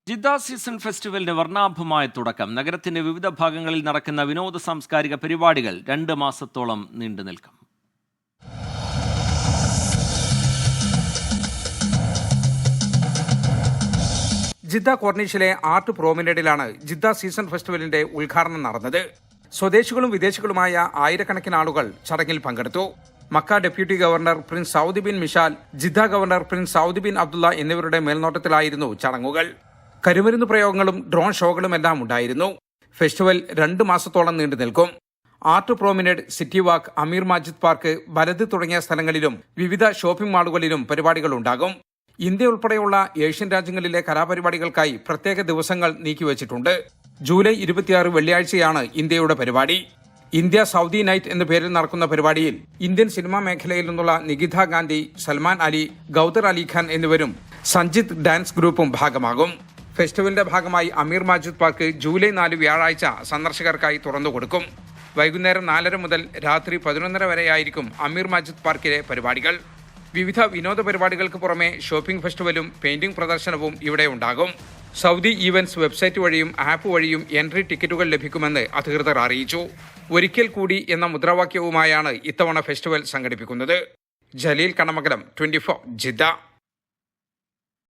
Jeddah season ഫെസ്റ്റിവലിന് വർണ്ണാഭമായ തുടക്കം. നഗരത്തിന്റെ വിവിധ ഭാഗങ്ങളിൽ നടക്കുന്ന വിനോദ സാംസ്കാരിക പരിപാടികൾ 2 മാസത്തോളം നീണ്ടു നിൽക്കും. ജിദ്ദ കോർണിഷിലെ ആർട്ട് പ്രോമിനേഡിലാണ് ജിദ്ദ സീസൺ ഫെസ്റ്റിവലിന്റെ ഉദ്ഘാടനം നടന്നത്. സ്വദേശികളും വിദേശികളുമായ ആയിരക്കണക്കിന് ആളുകൾ ചടങ്ങിൽ പങ്കെടുത്തു. Mecca deputy governor prince Saud bin Mishal, Jeddah governor prince Saud bin Abdullah എന്നിവരുടെ മേൽനോട്ടത്തിലായിരുന്നു ചടങ്ങുകൾ. കരുമരുന്ന് പ്രയോഗങ്ങളും ഡ്രോൺ ഷോകളുമെല്ലാം ഉണ്ടായിരുന്നു. ഫെസ്റ്റിവൽ 2 മാസത്തോളം നീണ്ടു നിൽക്കും. ആർട്ട് പ്രോമിനേഡ്, സിറ്റി വാക്ക്, അമീർ മാജിദ് പാർക്ക്, ബലദ് തുടങ്ങിയ സ്ഥലങ്ങളിലും വിവിധ ഷോപ്പിംഗ് മാളുകളിലും പരിപാടികൾ ഉണ്ടാകും. ഇന്ത്യ ഉൾപ്പെടെയുള്ള ഏഷ്യൻ രാജ്യങ്ങളിലെ കലാപരിപാടികൾക്കായി പ്രത്യേക ദിവസങ്ങൾ നീക്കിവച്ചിട്ടുണ്ട്. ജൂലൈ 26 വെള്ളിയാഴ്ചയാണ് ഇന്ത്യയുടെ പരിപാടി. ഇന്ത്യ സൗദി നൈറ്റ് എന്ന പേരിൽ നടക്കുന്ന പരിപാടിയിൽ ഇന്ത്യൻ സിനിമാ മേഖലയിൽ നിന്നുള്ള നികിത ഗാന്ധി, സൽമാൻ അലി, ഗൌദർ അലി ഖാൻ എന്നിവരും സഞ്ജിത്ത് ഡാൻസ് ഗ്രൂപ്പും ഭാഗമാകും. ഫെസ്റ്റിവലിന്റെ ഭാഗമായി അമീർ മാജിദ് പാർക്ക് ജൂലൈ 4 വ്യാഴാഴ്ച സന്ദർശകർക്കായി തുറന്നുകൊടുക്കും. വൈകുന്നേരം 4:30 മുതൽ രാത്രി 11:30 വരെയായിരിക്കും അമീർ മാജിദ് പാർക്കിലെ പരിപാടികൾ. വിവിധ വിനോദ പരിപാടികൾക്ക് പുറമെ ഷോപ്പിംഗ് ഫെസ്റ്റിവലും പെയിന്റിംഗ് പ്രദർശനവും ഇവിടെ ഉണ്ടാകും. സൗദി ഈവന്റ്സ് വെബ്സൈറ്റ് വഴിയും ആപ്പ് വഴിയും എൻട്രി ടിക്കറ്റുകൾ ലഭിക്കുമെന്ന് അധികൃതർ അറിയിച്ചു. ഒരിക്കൽ കൂടി എന്ന മുദ്രാവാക്യവുമായാണ് ഇത്തവണ ഫെസ്റ്റിവൽ സംഘടിപ്പിക്കുന്നത്. ജലീൽ കണമംഗലം, 24 ജിദ്ദ.